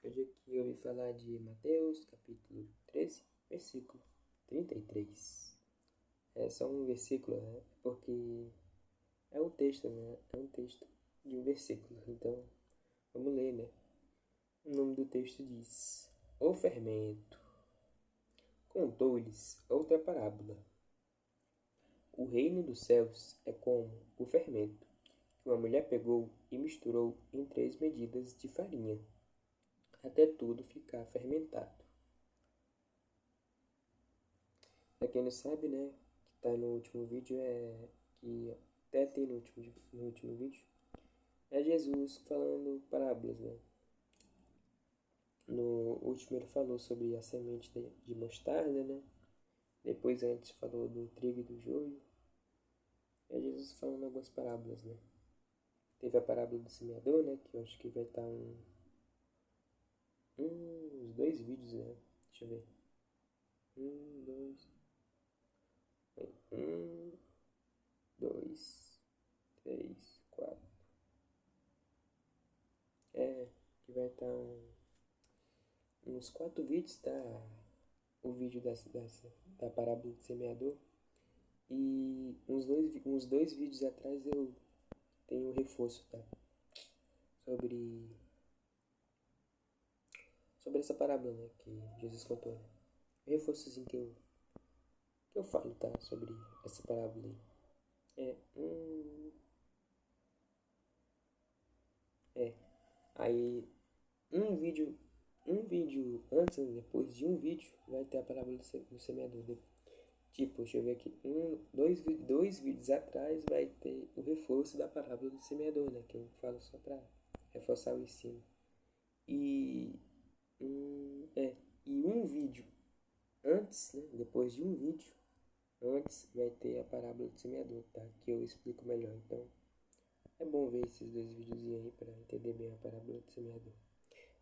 Hoje aqui eu vim falar de Mateus, capítulo 13, versículo 33. É só um versículo, né? Porque é um texto, né? É um texto de um versículo. Então, vamos ler, né? O nome do texto diz: O fermento. Contou-lhes outra parábola. O reino dos céus é como o fermento que uma mulher pegou e misturou em 3 medidas de farinha, até tudo ficar fermentado. Pra quem não sabe, né, que tá no último vídeo, que até tem no último vídeo, é Jesus falando parábolas, né? No último ele falou sobre a semente de mostarda, né? Depois antes falou do trigo e do joio. É Jesus falando algumas parábolas, né? Teve a parábola do semeador, né? Que eu acho que vai estar uns 2 vídeos, né? Deixa eu ver. 2, 3, 4. Que vai estar uns 4 vídeos, tá? O vídeo da parábola do semeador. E uns dois vídeos atrás eu tenho um reforço, tá? Sobre essa parábola, né? Que Jesus contou, né? Um reforçozinho que eu falo, tá? Sobre essa parábola aí. É, é. Aí, um vídeo antes e depois de um vídeo, vai ter a parábola do semeador. Tipo, deixa eu ver aqui. Dois vídeos atrás vai ter o reforço da parábola do semeador, né? Que eu falo só pra reforçar o ensino. E um vídeo antes, né? Depois de um vídeo antes vai ter a parábola do semeador, tá? Que eu explico melhor. Então, é bom ver esses 2 videozinhos aí pra entender bem a parábola do semeador.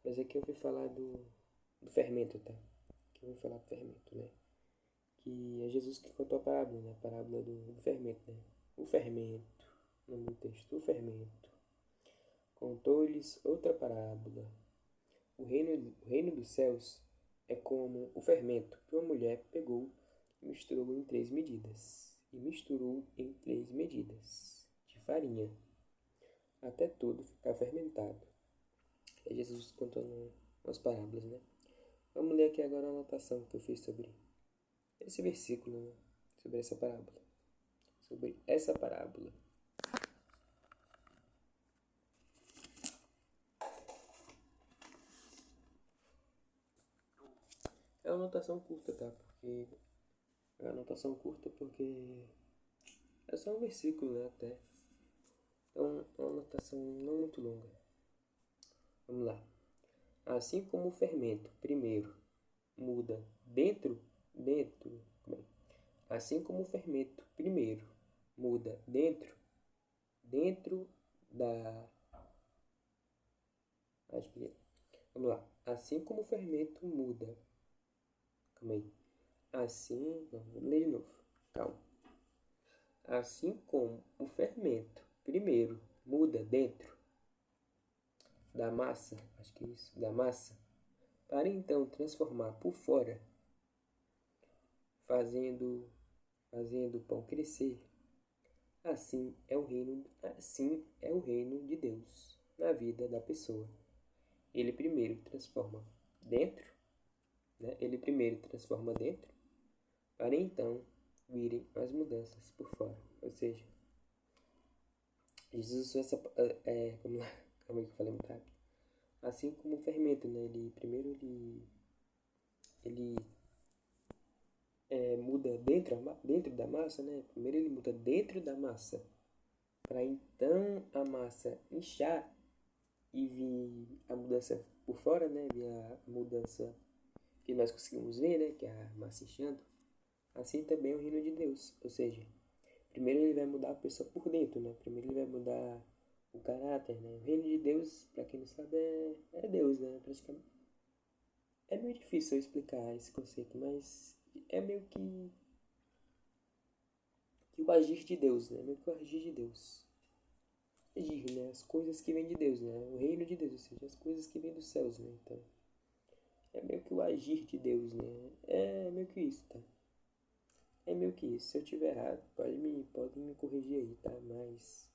Mas aqui eu vou falar do fermento, tá? Aqui eu vou falar do fermento, né? Que é Jesus que contou a parábola, né? A parábola do fermento, né? O fermento, no meu texto, o fermento. Contou-lhes outra parábola. O reino dos céus é como o fermento que uma mulher pegou e misturou em 3 medidas. E misturou em 3 medidas de farinha, até tudo ficar fermentado. É Jesus contando umas parábolas, né? Vamos ler aqui agora a anotação que eu fiz sobre esse versículo, né? Sobre essa parábola. Sobre essa parábola. É uma anotação curta, tá? É só um versículo, né? Até. Então, é uma anotação não muito longa. Vamos lá. Assim como o fermento, primeiro, muda como é? Assim como o fermento, primeiro, muda dentro da... Vamos lá. Assim como o fermento muda... Calma aí. Vamos ler de novo. Calma. Assim como o fermento, primeiro, muda dentro da massa, acho que é isso, da massa, para então transformar por fora, fazendo o pão crescer. Assim é o reino de Deus na vida da pessoa. Ele primeiro transforma dentro, né? Ele primeiro transforma dentro, para então virem as mudanças por fora. Ou seja, Jesus usou vamos lá, calma aí que eu falei muito rápido. Assim como o fermento, né? Ele muda dentro da massa, né? Primeiro ele muda dentro da massa, para então a massa inchar e vir a mudança por fora, né? Vir a mudança que nós conseguimos ver, né? Que é a massa inchando. Assim também é o reino de Deus. Ou seja, primeiro ele vai mudar a pessoa por dentro, né? Primeiro ele vai mudar o caráter, né? O reino de Deus, para quem não sabe, é Deus, né? Praticamente. É meio difícil eu explicar esse conceito, mas é meio que o agir de Deus, né? Meio que o agir de Deus. agir, né? As coisas que vêm de Deus, né? O reino de Deus, ou seja, as coisas que vêm dos céus, né? Então, é meio que o agir de Deus, né? É meio que isso, tá? É meio que isso. Se eu tiver errado, pode me corrigir aí, tá? Mas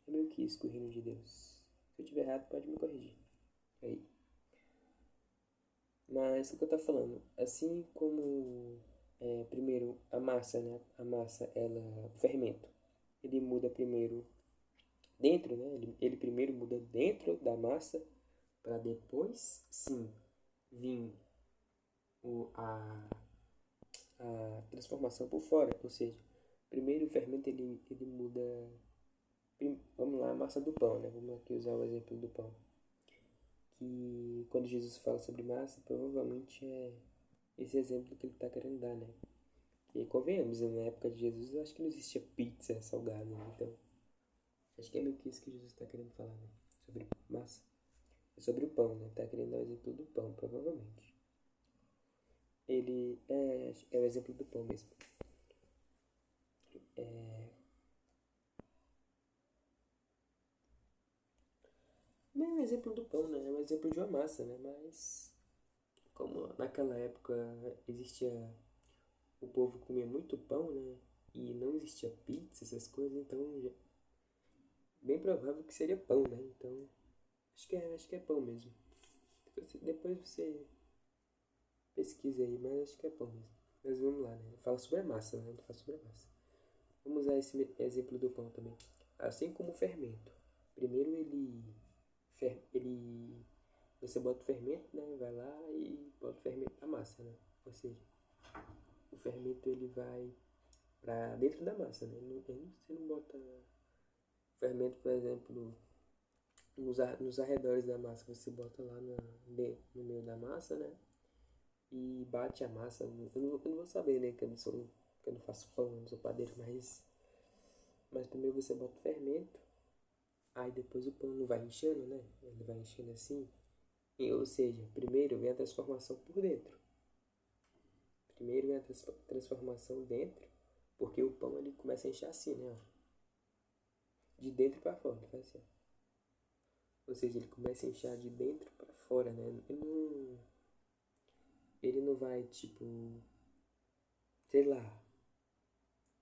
é meio que isso com o reino de Deus. Se eu tiver errado, pode me corrigir. Aí. Mas o que eu tô falando, assim como primeiro a massa, né? A massa, ela, o fermento, ele muda primeiro dentro, né? Ele primeiro muda dentro da massa para depois, sim, vir a transformação por fora. Ou seja, primeiro o fermento ele muda, vamos lá, a massa do pão, né? Vamos aqui usar o exemplo do pão. Que quando Jesus fala sobre massa, provavelmente é esse exemplo que ele está querendo dar, né? E convenhamos, né? Na época de Jesus eu acho que não existia pizza salgada, né? Então acho que é meio que isso que Jesus está querendo falar, né? Sobre massa. É sobre o pão, né? Tá querendo dar o exemplo do pão, provavelmente. Ele é o exemplo do pão mesmo. É, não é um exemplo do pão, né? É um exemplo de uma massa, né? Mas como naquela época existia, o povo comia muito pão, né? E não existia pizza, essas coisas, então bem provável que seria pão, né? Então acho que é pão mesmo. Depois você pesquisa aí, mas acho que é pão mesmo. Mas vamos lá, né? Fala sobre a massa, né? Fala sobre a massa. Vamos usar esse exemplo do pão também. Assim como o fermento. Primeiro ele você bota o fermento, né? Vai lá e bota o fermento na massa, né? Ou seja, o fermento ele vai para dentro da massa, né? Você não bota o fermento, por exemplo, nos arredores da massa. Você bota lá no meio da massa, né? E bate a massa. Eu não vou saber, né? Que eu não faço pão, eu não sou padeiro, mas primeiro você bota o fermento, aí depois o pão não vai enchendo, né? Ele vai enchendo assim. Ou seja, primeiro vem a transformação por dentro. Primeiro vem a transformação dentro, porque o pão ele começa a inchar assim, né? De dentro para fora, ele faz assim. Ou seja, ele começa a inchar de dentro para fora, né? Ele não vai, tipo, sei lá,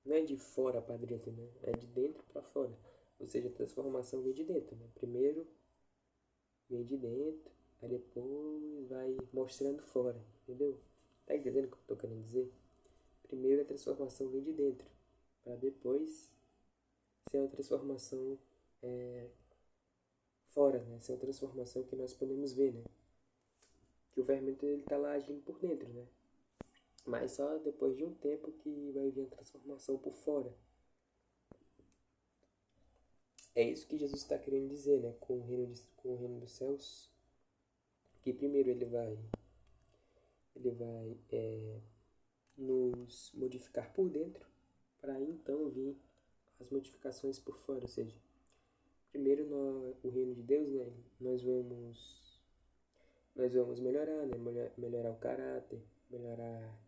não é de fora para dentro, né? É de dentro para fora. Ou seja, a transformação vem de dentro, né? Primeiro vem de dentro, aí depois vai mostrando fora, entendeu? Tá entendendo o que eu tô querendo dizer? Primeiro a transformação vem de dentro, para depois ser uma transformação é, fora, né? Ser uma transformação que nós podemos ver, né? Que o fermento ele tá lá agindo por dentro, né? Mas só depois de um tempo que vai vir a transformação por fora. É isso que Jesus está querendo dizer, né? Com o reino dos céus, que primeiro ele vai nos modificar por dentro, para então vir as modificações por fora. Ou seja, primeiro o reino de Deus, né? Nós vamos melhorar, né? Melhorar o caráter, melhorar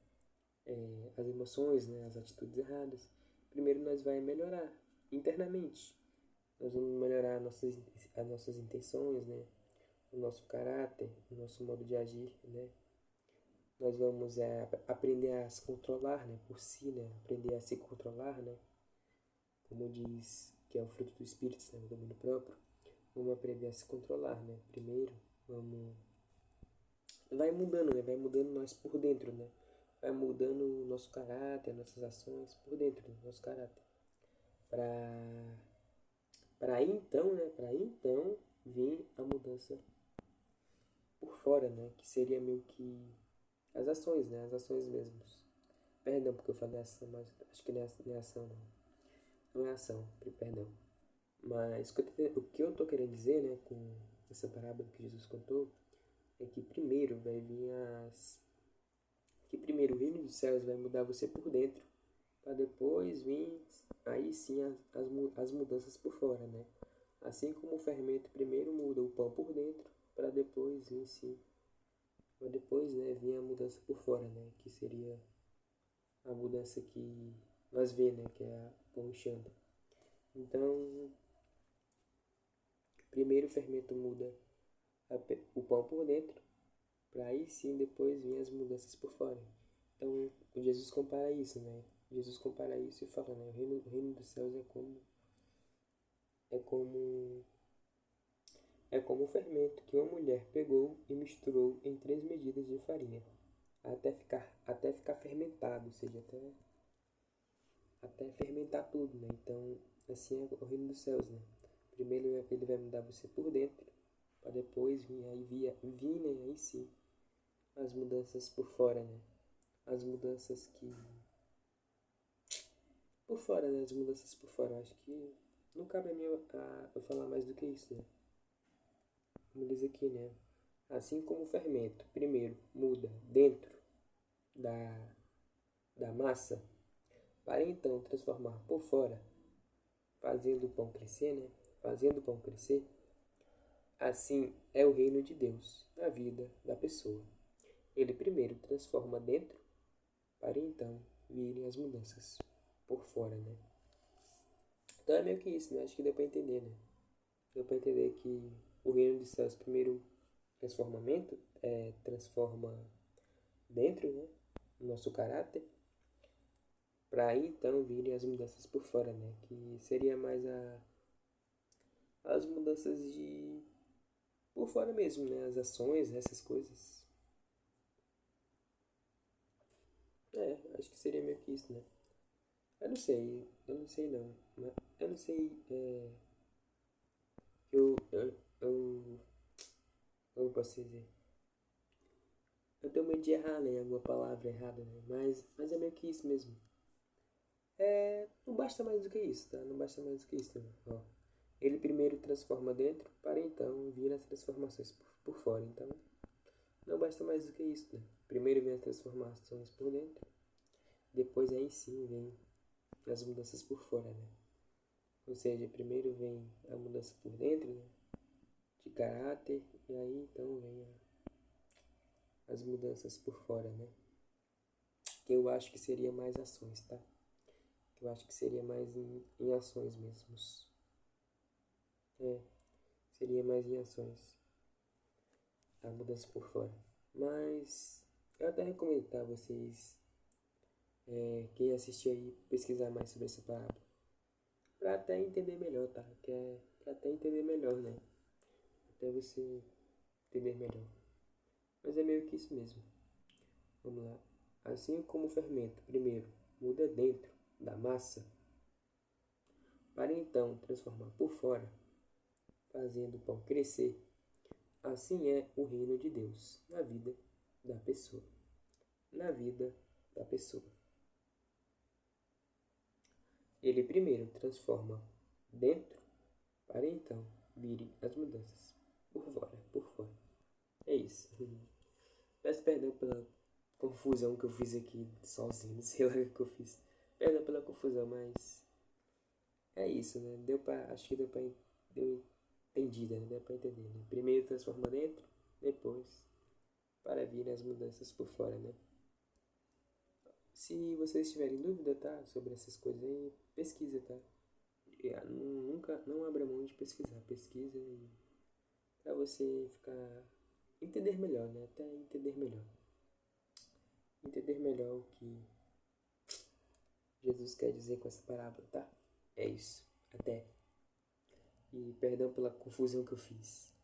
as emoções, né? As atitudes erradas. Primeiro nós vai melhorar internamente. Nós vamos melhorar as nossas intenções, né? O nosso caráter, o nosso modo de agir, né? Nós vamos aprender a se controlar, né? Por si, né? Aprender a se controlar, né? Como diz que é o fruto do Espírito, né? O domínio próprio. Vamos aprender a se controlar, né? Primeiro, vamos... Vai mudando, né? Vai mudando nós por dentro, né? Vai mudando o nosso caráter, nossas ações por dentro do nosso caráter. Para então, né? Para então vir a mudança por fora, né? Que seria meio que as ações, né? As ações mesmos. Perdão porque eu falei ação, mas acho que não é ação, não. Não é ação, perdão. Mas o que eu tô querendo dizer, né? Com essa parábola que Jesus contou, é que primeiro vai vir que primeiro o reino dos céus vai mudar você por dentro, para depois vir aí sim as mudanças por fora, né? Assim como o fermento primeiro muda o pão por dentro, para depois vir sim, para depois, né, vir a mudança por fora, né? Que seria a mudança que nós vê, né? Que é a pão inchando. Então, primeiro o fermento muda o pão por dentro, para aí sim depois vir as mudanças por fora. Então, Jesus compara isso, né? Jesus compara isso e fala, né? O reino dos céus é como é como o fermento que uma mulher pegou e misturou em 3 medidas de farinha, até ficar fermentado, ou seja, até fermentar tudo, né? Então, assim é o reino dos céus, né? Primeiro ele vai mudar você por dentro, para depois vir, né? Aí sim, as mudanças por fora, né? As mudanças que por fora, né? As mudanças por fora. Acho que não cabe a mim eu falar mais do que isso, né? Como diz aqui, né? Assim como o fermento, primeiro muda dentro da, da massa, para então transformar por fora, fazendo o pão crescer, né? Fazendo o pão crescer. Assim é o reino de Deus na vida da pessoa. Ele primeiro transforma dentro, para então virem as mudanças por fora, né? Então é meio que isso, né? Acho que deu para entender, né? Deu para entender que o reino dos céus, primeiro transformamento, transforma dentro, né? O nosso caráter, para aí então virem as mudanças por fora, né? Que seria mais as mudanças de por fora mesmo, né? As ações, essas coisas. Acho que seria meio que isso, né? Eu não sei não. Né? Eu não sei. Eu, como eu posso dizer? Eu tenho medo de errar, né? Alguma palavra errada, né? Mas é meio que isso mesmo. Não basta mais do que isso, tá? Não basta mais do que isso, né? Ó, ele primeiro transforma dentro, para então vir as transformações por fora. Então, não basta mais do que isso, né? Primeiro vem as transformações por dentro, depois aí sim vem as mudanças por fora, né? Ou seja, primeiro vem a mudança por dentro, né? De caráter, e aí então vem as mudanças por fora, né? Que eu acho que seria mais ações, tá? Que eu acho que seria mais em ações mesmos. Seria mais em ações, a mudança por fora. Mas eu até recomendo, tá? Vocês, quem assistir aí, pesquisar mais sobre essa parábola. Pra até entender melhor, tá? Pra até entender melhor, né? Até você entender melhor. Mas é meio que isso mesmo. Vamos lá. Assim como o fermento, primeiro, muda dentro da massa, para então transformar por fora, fazendo o pão crescer, assim é o reino de Deus na vida da pessoa. Na vida da pessoa. Ele primeiro transforma dentro, para então virem as mudanças por fora, por fora. É isso. Peço perdão pela confusão que eu fiz aqui sozinho, sei lá o que eu fiz. Perdão pela confusão, mas é isso, né? Acho que deu entendida, né? Deu pra entender, né? Primeiro transforma dentro, depois para vir as mudanças por fora, né? Se vocês tiverem dúvida, tá? Sobre essas coisas aí, pesquisa, tá? Nunca, não abra mão de pesquisar. Pesquisa e para você entender melhor, né? Até entender melhor. Entender melhor o que Jesus quer dizer com essa parábola, tá? É isso. Até. E perdão pela confusão que eu fiz.